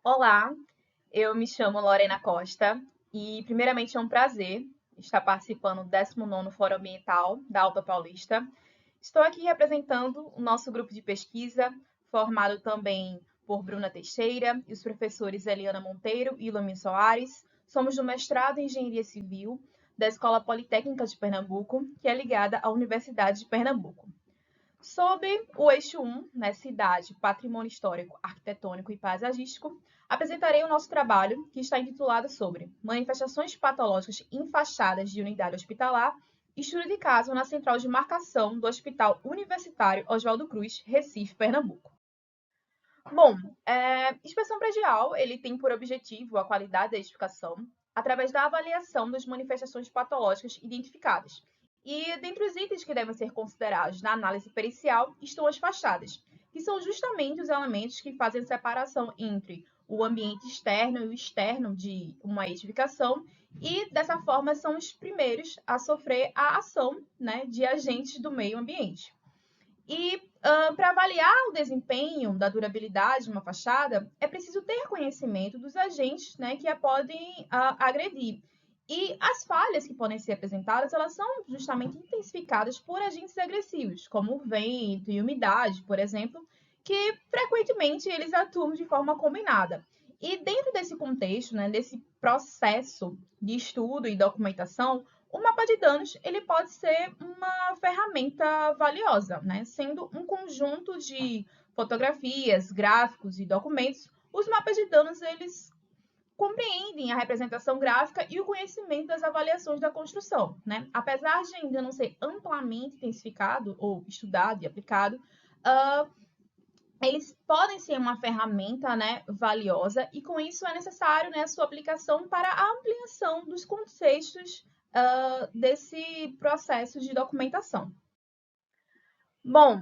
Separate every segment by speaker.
Speaker 1: Olá, eu me chamo Lorena Costa e, primeiramente, é um prazer estar participando do 19º Fórum Ambiental da Alta Paulista. Estou aqui representando o nosso grupo de pesquisa, formado também por Bruna Teixeira e os professores Eliana Monteiro e Ilomir Soares. Somos do mestrado em Engenharia Civil da Escola Politécnica de Pernambuco, que é ligada à Universidade de Pernambuco. Sob o eixo 1, né, Cidade, Patrimônio Histórico, Arquitetônico e Paisagístico, apresentarei o nosso trabalho, que está intitulado sobre Manifestações Patológicas em Fachadas de Unidade Hospitalar, estudo de caso na Central de Marcação do Hospital Universitário Oswaldo Cruz, Recife, Pernambuco. Bom, inspeção predial, ele tem por objetivo a qualidade da edificação através da avaliação das manifestações patológicas identificadas. E dentre os itens que devem ser considerados na análise pericial estão as fachadas, que são justamente os elementos que fazem a separação entre o ambiente externo e o externo de uma edificação, e dessa forma são os primeiros a sofrer a ação, né, de agentes do meio ambiente. E para avaliar o desempenho da durabilidade de uma fachada, é preciso ter conhecimento dos agentes, né, que a podem agredir. E as falhas que podem ser apresentadas, elas são justamente intensificadas por agentes agressivos, como o vento e umidade, por exemplo, que frequentemente eles atuam de forma combinada. E dentro desse contexto, né, desse processo de estudo e documentação, o mapa de danos ele pode ser uma ferramenta valiosa, né? Sendo um conjunto de fotografias, gráficos e documentos, os mapas de danos eles compreendem a representação gráfica e o conhecimento das avaliações da construção, né? Apesar de ainda não ser amplamente intensificado ou estudado e aplicado, eles podem ser uma ferramenta, né, valiosa, e com isso é necessário, né, a sua aplicação para a ampliação dos contextos desse processo de documentação. Bom,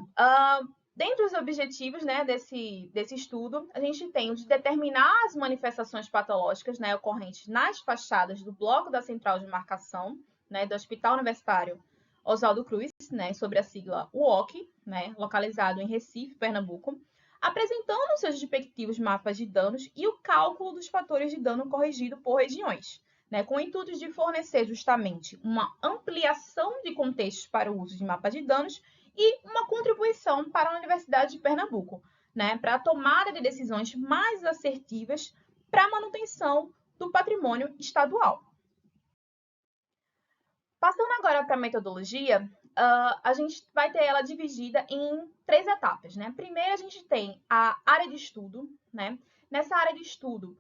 Speaker 1: dentre os objetivos, né, desse estudo, a gente tem o de determinar as manifestações patológicas, né, ocorrentes nas fachadas do bloco da central de marcação, né, do Hospital Universitário Oswaldo Cruz, né, sobre a sigla UOC, né, localizado em Recife, Pernambuco, apresentando seus respectivos mapas de danos e o cálculo dos fatores de dano corrigido por regiões, né, com o intuito de fornecer justamente uma ampliação de contextos para o uso de mapas de danos e uma contribuição para a Universidade de Pernambuco, né, para a tomada de decisões mais assertivas para a manutenção do patrimônio estadual. Passando agora para a metodologia, a gente vai ter ela dividida em 3 etapas, né? Primeiro, a gente tem a área de estudo, né? Nessa área de estudo,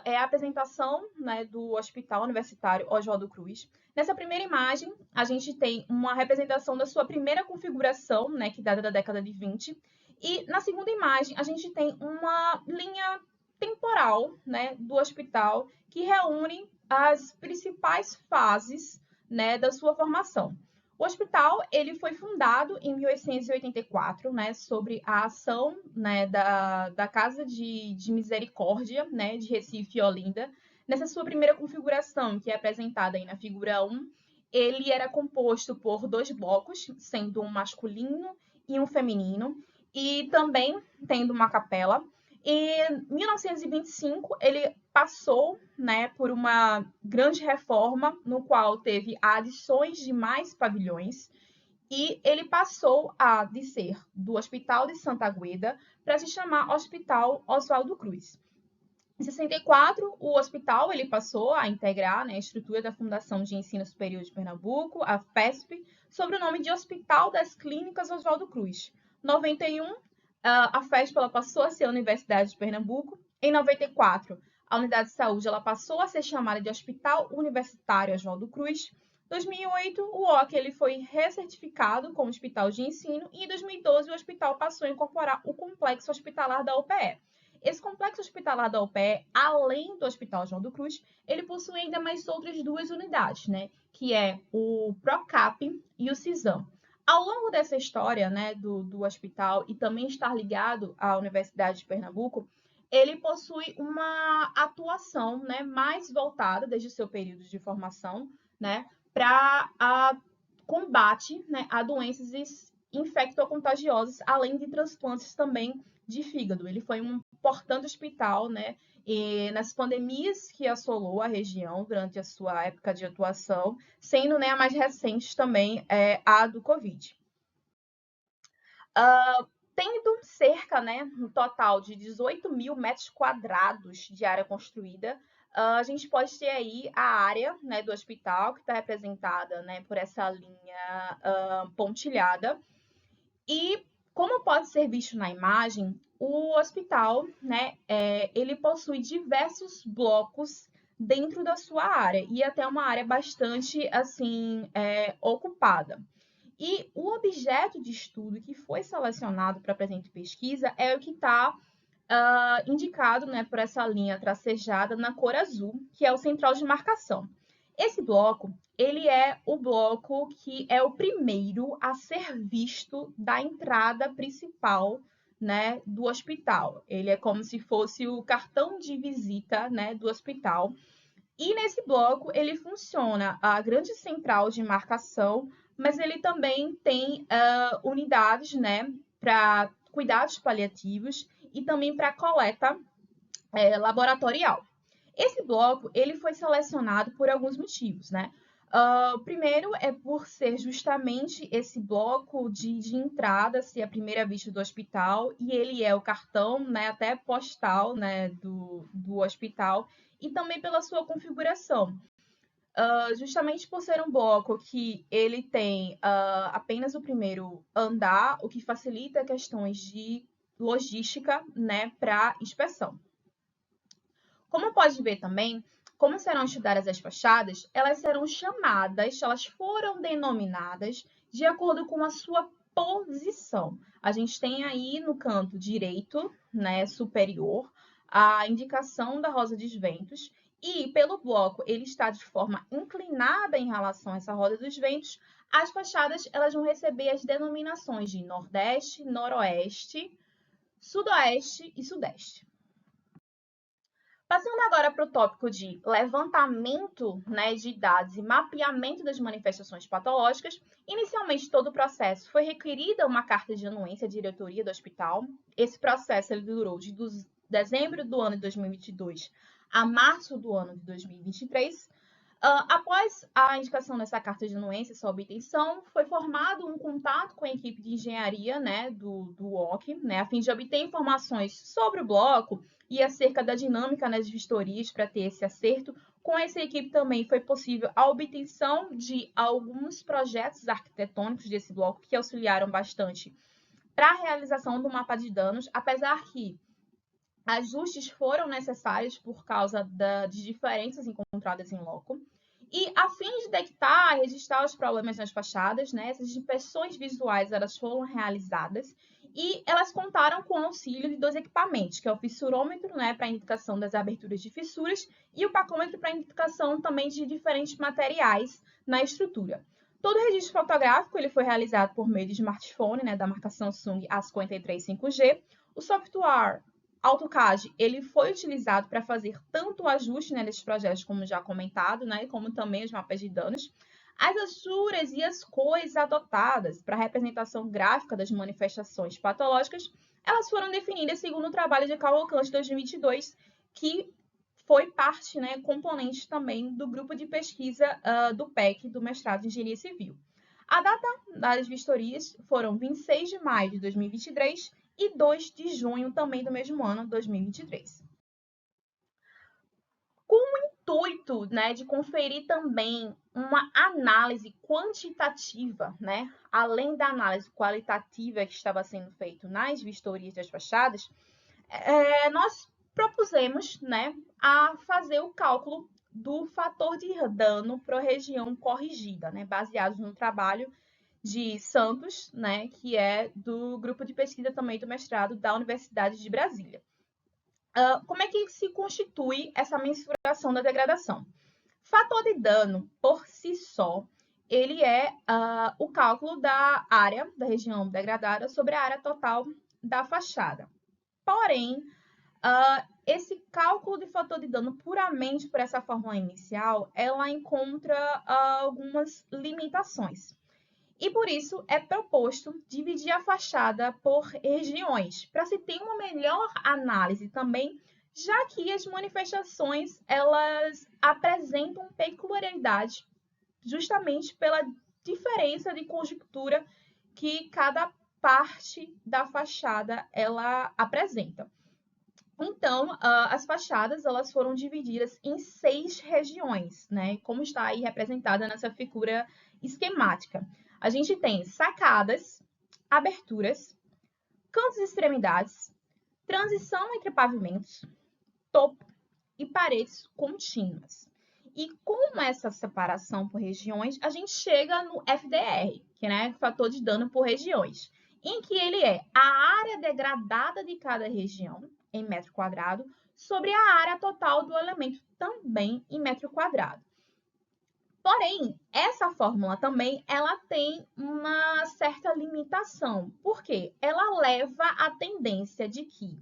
Speaker 1: é a apresentação, né, do Hospital Universitário Oswaldo Cruz. Nessa primeira imagem, a gente tem uma representação da sua primeira configuração, né, que data da década de 20. E na segunda imagem, a gente tem uma linha temporal, né, do hospital que reúne as principais fases, né, da sua formação. O hospital ele foi fundado em 1884, né, sobre a ação, né, da Casa de Misericórdia, né, de Recife e Olinda. Nessa sua primeira configuração, que é apresentada aí na figura 1, ele era composto por 2 blocos, sendo um masculino e um feminino, e também tendo uma capela. Em 1925, ele passou, né, por uma grande reforma, no qual teve adições de mais pavilhões, e ele passou de ser do Hospital de Santa Agueda para se chamar Hospital Oswaldo Cruz. Em 64, o hospital ele passou a integrar, né, a estrutura da Fundação de Ensino Superior de Pernambuco, a FESP, sob o nome de Hospital das Clínicas Oswaldo Cruz. Em 91, a FESP ela passou a ser a Universidade de Pernambuco. Em 94, a unidade de saúde ela passou a ser chamada de Hospital Universitário Oswaldo Cruz. Em 2008, o OC ele foi recertificado como Hospital de Ensino e em 2012 o hospital passou a incorporar o complexo hospitalar da UPE. Esse complexo hospitalar da UPE, além do Hospital Oswaldo Cruz, ele possui ainda mais outras 2 unidades, né? Que é o PROCAP e o CISAM. Ao longo dessa história, né, do hospital e também estar ligado à Universidade de Pernambuco, ele possui uma atuação, né, mais voltada desde o seu período de formação, né, para combate, né, a doenças infectocontagiosas, além de transplantes também de fígado. Ele foi um importante hospital, né, e nas pandemias que assolou a região durante a sua época de atuação, sendo, né, a mais recente também a do Covid. Tendo cerca, né, um total de 18 mil metros quadrados de área construída, a gente pode ter aí a área, né, do hospital, que está representada, né, por essa linha pontilhada. E, como pode ser visto na imagem, o hospital, né, ele possui diversos blocos dentro da sua área e até uma área bastante, assim, ocupada. E o objeto de estudo que foi selecionado para a presente pesquisa é o que está indicado, né, por essa linha tracejada na cor azul, que é o central de marcação. Esse bloco, ele é o bloco que é o primeiro a ser visto da entrada principal, né, do hospital. Ele é como se fosse o cartão de visita, né, do hospital. E nesse bloco ele funciona a grande central de marcação, mas ele também tem unidades, né, para cuidados paliativos e também para coleta laboratorial. Esse bloco ele foi selecionado por alguns motivos, né? O primeiro é por ser justamente esse bloco de entrada, ser a primeira vista do hospital, e ele é o cartão, né, até postal, né, do hospital, e também pela sua configuração. Justamente por ser um bloco que ele tem apenas o primeiro andar, o que facilita questões de logística, né, para inspeção. Como pode ver também, como serão estudadas as fachadas, elas serão chamadas, elas foram denominadas de acordo com a sua posição. A gente tem aí no canto direito, né, superior, a indicação da rosa dos ventos, e pelo bloco ele está de forma inclinada em relação a essa roda dos ventos, as fachadas elas vão receber as denominações de Nordeste, Noroeste, Sudoeste e Sudeste. Passando agora para o tópico de levantamento, né, de dados e mapeamento das manifestações patológicas, inicialmente todo o processo foi requerida uma carta de anuência à diretoria do hospital. Esse processo ele durou de dezembro do ano de 2022 a março do ano de 2023. Após a indicação dessa carta de anuência, essa obtenção, foi formado um contato com a equipe de engenharia, né, do OC, né, a fim de obter informações sobre o bloco e acerca da dinâmica nas vistorias para ter esse acerto. Com essa equipe também foi possível a obtenção de alguns projetos arquitetônicos desse bloco que auxiliaram bastante para a realização do mapa de danos, apesar que ajustes foram necessários por causa de diferenças encontradas em loco. E a fim de detectar e registrar os problemas nas fachadas, né, essas inspeções visuais elas foram realizadas e elas contaram com o auxílio de dois equipamentos, que é o fissurômetro, né, para indicação das aberturas de fissuras, e o pacômetro para indicação também de diferentes materiais na estrutura. Todo o registro fotográfico ele foi realizado por meio de smartphone, né, da marca Samsung A53 5G. O software AutoCAD ele foi utilizado para fazer tanto o ajuste, né, desses projetos, como já comentado, né, como também os mapas de danos. As alturas e as cores adotadas para a representação gráfica das manifestações patológicas, elas foram definidas segundo o trabalho de Cavalcante de 2022, que foi parte, né, componente também do grupo de pesquisa do PEC, do mestrado em Engenharia Civil. A data das vistorias foram 26 de maio de 2023 e 2 de junho também do mesmo ano, 2023. Com o intuito, né, de conferir também uma análise quantitativa, né, além da análise qualitativa que estava sendo feita nas vistorias das fachadas, nós propusemos, né, a fazer o cálculo do fator de dano para a região corrigida, né, baseado no trabalho de Santos, né, que é do grupo de pesquisa também do mestrado da Universidade de Brasília. Como é que se constitui essa mensuração da degradação? Fator de dano, por si só, ele é o cálculo da área da região degradada sobre a área total da fachada. Porém, esse cálculo de fator de dano puramente por essa fórmula inicial, ela encontra algumas limitações. E por isso é proposto dividir a fachada por regiões, para se ter uma melhor análise também, já que as manifestações elas apresentam peculiaridades justamente pela diferença de conjuntura que cada parte da fachada ela apresenta. Então, as fachadas elas foram divididas em 6 regiões, né? Como está aí representada nessa figura esquemática. A gente tem sacadas, aberturas, cantos e extremidades, transição entre pavimentos, topo e paredes contínuas. E com essa separação por regiões, a gente chega no FDR, que é fator de dano por regiões, em que ele é a área degradada de cada região, em metro quadrado, sobre a área total do elemento, também em metro quadrado. Porém, essa fórmula também ela tem uma certa limitação, porque ela leva à tendência de que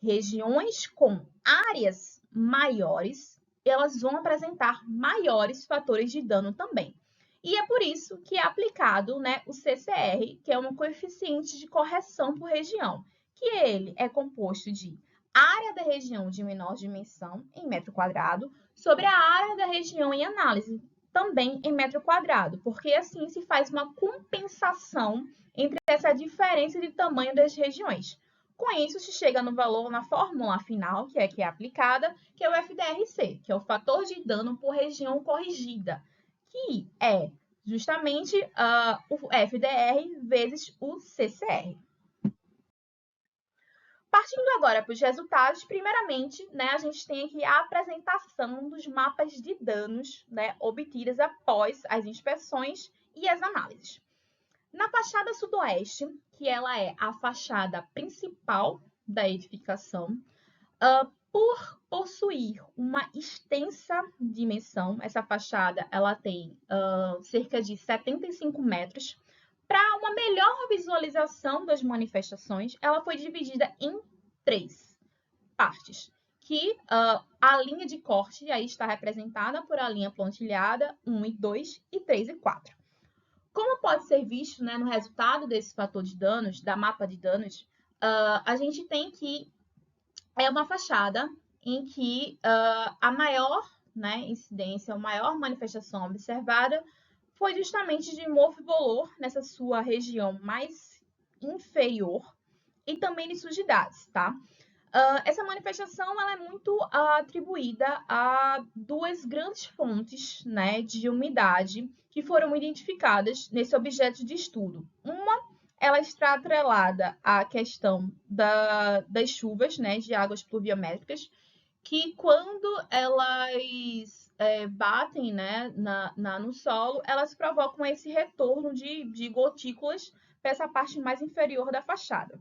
Speaker 1: regiões com áreas maiores, elas vão apresentar maiores fatores de dano também. E é por isso que é aplicado, né, o CCR, que é um coeficiente de correção por região, que ele é composto de área da região de menor dimensão, em metro quadrado, sobre a área da região em análise, também em metro quadrado, porque assim se faz uma compensação entre essa diferença de tamanho das regiões. Com isso, se chega no valor na fórmula final, que é aplicada, que é o FDRC, que é o fator de dano por região corrigida, que é justamente o FDR vezes o CCR. Partindo agora para os resultados, primeiramente, né, a gente tem aqui a apresentação dos mapas de danos, né, obtidas após as inspeções e as análises. Na fachada sudoeste, que ela é a fachada principal da edificação, por possuir uma extensa dimensão, essa fachada ela tem cerca de 75 metros. Para uma melhor visualização das manifestações, ela foi dividida em 3 partes, que a linha de corte aí está representada por a linha pontilhada 1 e 2 e 3 e 4. Como pode ser visto, né, no resultado desse fator de danos, da mapa de danos, a gente tem que é uma fachada em que a maior, né, incidência, a maior manifestação observada foi justamente de morro-bolor nessa sua região mais inferior e também de sujidades, tá? Essa manifestação ela é muito atribuída a 2 grandes fontes, né, de umidade que foram identificadas nesse objeto de estudo. Uma, ela está atrelada à questão das chuvas, né, de águas pluviométricas, que quando elas batem, né, no solo, elas provocam esse retorno de gotículas para essa parte mais inferior da fachada.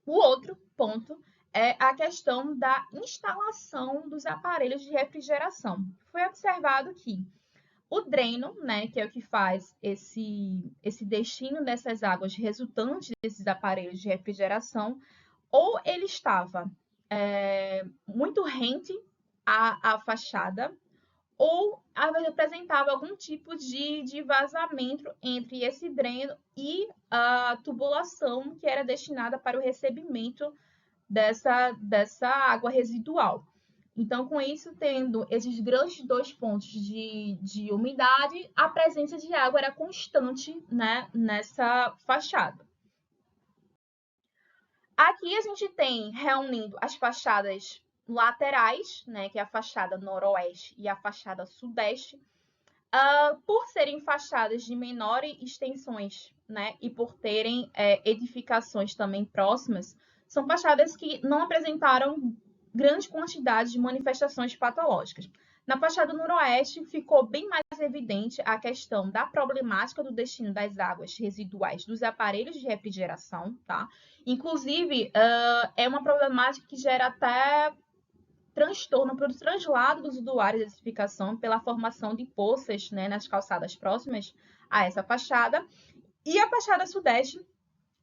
Speaker 1: O outro ponto é a questão da instalação dos aparelhos de refrigeração. Foi observado que o dreno, né, que é o que faz esse destino dessas águas resultantes desses aparelhos de refrigeração, ou ele estava muito rente à fachada, ou apresentava algum tipo de vazamento entre esse dreno e a tubulação que era destinada para o recebimento dessa água residual. Então, com isso, tendo esses grandes 2 pontos de umidade, a presença de água era constante, né, nessa fachada. Aqui a gente tem reunindo as fachadas laterais, né, que é a fachada noroeste e a fachada sudeste, por serem fachadas de menores extensões, né, e por terem edificações também próximas, são fachadas que não apresentaram grande quantidade de manifestações patológicas. Na fachada noroeste, ficou bem mais evidente a questão da problemática do destino das águas residuais dos aparelhos de refrigeração, tá? Inclusive, é uma problemática que gera até transtorno para o translado dos usuários de edificação pela formação de poças, né, nas calçadas próximas a essa fachada. E a fachada sudeste,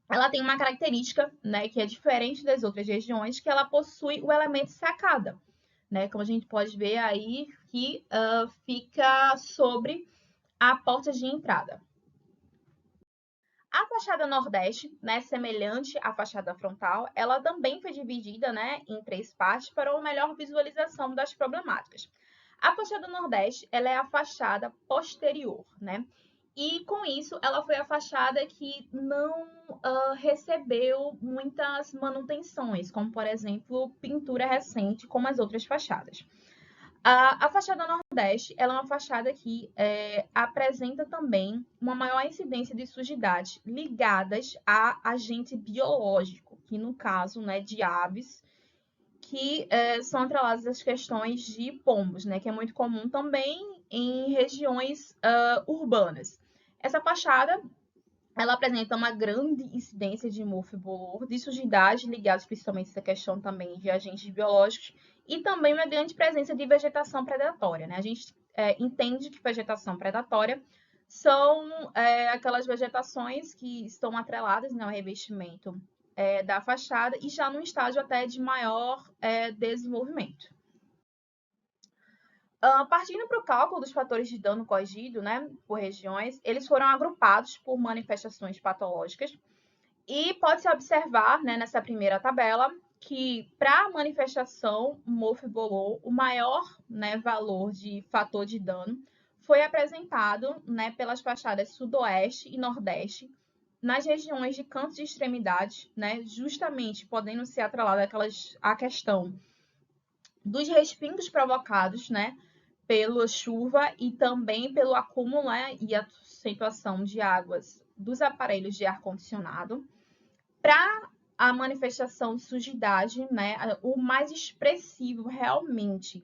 Speaker 1: ela tem uma característica, né, que é diferente das outras regiões, que ela possui o elemento sacada, né, como a gente pode ver aí que fica sobre a porta de entrada. A fachada nordeste, né, semelhante à fachada frontal, ela também foi dividida, né, em 3 partes para uma melhor visualização das problemáticas. A fachada nordeste, ela é a fachada posterior, né? E com isso, ela foi a fachada que não recebeu muitas manutenções, como por exemplo, pintura recente, como as outras fachadas. A fachada nordeste ela é uma fachada que apresenta também uma maior incidência de sujidades ligadas a agente biológico, que no caso, né, de aves, que são atreladas às questões de pombos, né, que é muito comum também em regiões urbanas. Essa fachada ela apresenta uma grande incidência de mofo e bolor, de sujidade ligados principalmente a essa questão também de agentes biológicos e também uma grande presença de vegetação predatória, né? A gente entende que vegetação predatória são aquelas vegetações que estão atreladas, né, ao revestimento da fachada e já num estágio até de maior desenvolvimento. Partindo para o cálculo dos fatores de dano corrigido, né, por regiões, eles foram agrupados por manifestações patológicas e pode-se observar, né, nessa primeira tabela que para a manifestação mofo e bolor, o maior, né, valor de fator de dano foi apresentado, né, pelas fachadas sudoeste e nordeste, nas regiões de cantos de extremidades, né, justamente podendo ser atrelada à questão dos respingos provocados, né, pela chuva e também pelo acúmulo, né, e acentuação de águas dos aparelhos de ar-condicionado. Para a manifestação de sujidade, né, o mais expressivo realmente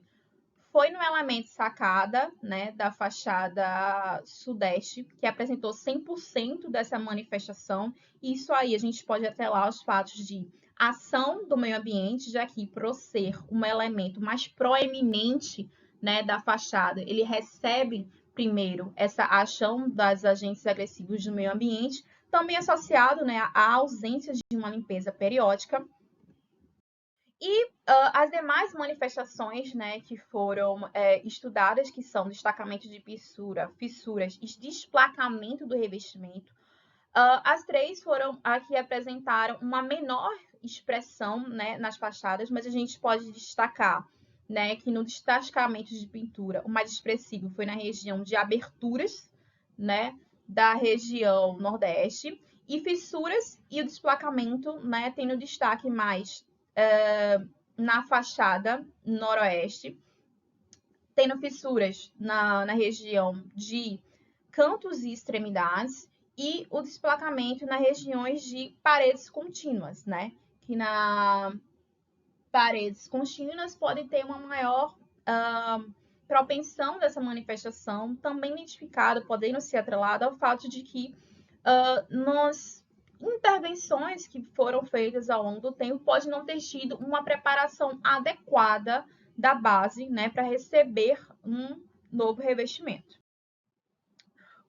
Speaker 1: foi no elemento sacada, né, da fachada sudeste, que apresentou 100% dessa manifestação. Isso aí a gente pode atrelar aos fatos de ação do meio ambiente, já que por ser um elemento mais proeminente, né, da fachada, ele recebe primeiro essa ação das agentes agressivos do meio ambiente, também associado, né, à ausência de uma limpeza periódica. E as demais manifestações, né, que foram estudadas, que são destacamento de fissuras e desplacamento do revestimento, as 3 foram a que apresentaram uma menor expressão, né, nas fachadas, mas a gente pode destacar, né, que no destacamento de pintura, o mais expressivo foi na região de aberturas, né, da região nordeste, e fissuras e o desplacamento, né, tem no destaque mais na fachada noroeste, tendo fissuras na região de cantos e extremidades, e o desplacamento nas regiões de paredes contínuas, né? Que na paredes contínuas pode ter uma maior propensão dessa manifestação, também identificado, podendo ser atrelado ao fato de que nas intervenções que foram feitas ao longo do tempo pode não ter tido uma preparação adequada da base, né, para receber um novo revestimento.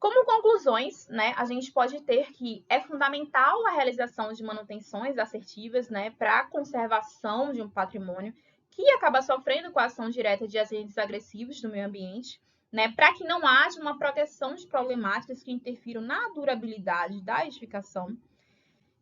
Speaker 1: Como conclusões, né, a gente pode ter que é fundamental a realização de manutenções assertivas, né, para a conservação de um patrimônio que acaba sofrendo com a ação direta de agentes agressivos do meio ambiente, né, para que não haja uma proteção de problemáticas que interfiram na durabilidade da edificação,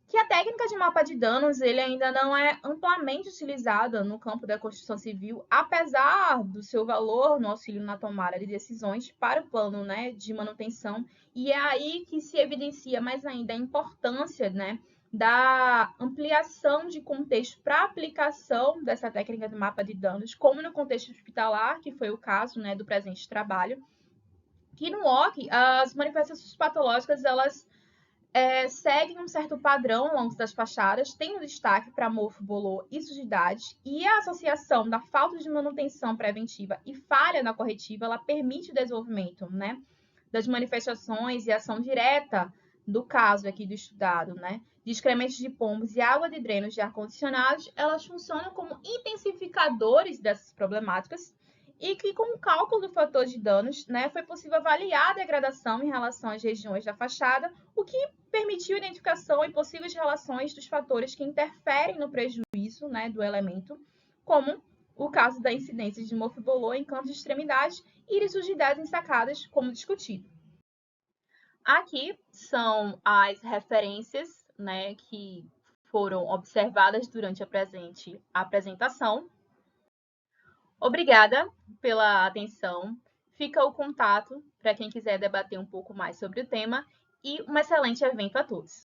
Speaker 1: que a técnica de mapa de danos ele ainda não é amplamente utilizada no campo da construção civil, apesar do seu valor no auxílio na tomada de decisões para o plano, né, de manutenção, e é aí que se evidencia mais ainda a importância, né, da ampliação de contexto para a aplicação dessa técnica de mapa de danos, como no contexto hospitalar, que foi o caso, né, do presente trabalho, que no OC as manifestações patológicas elas seguem um certo padrão ao longo das fachadas, tendo destaque para mofo, bolor e sujidade, e a associação da falta de manutenção preventiva e falha na corretiva, ela permite o desenvolvimento, né, das manifestações e ação direta do caso aqui do estudado, né, de excrementos de pombos e água de drenos de ar-condicionados, elas funcionam como intensificadores dessas problemáticas, e que com o cálculo do fator de danos, né, foi possível avaliar a degradação em relação às regiões da fachada, o que permitiu a identificação e possíveis relações dos fatores que interferem no prejuízo, né, do elemento, como o caso da incidência de mofo e bolor em cantos de extremidades e de sujidades ensacadas, como discutido. Aqui são as referências, né, que foram observadas durante a presente apresentação. Obrigada pela atenção. Fica o contato para quem quiser debater um pouco mais sobre o tema e um excelente evento a todos.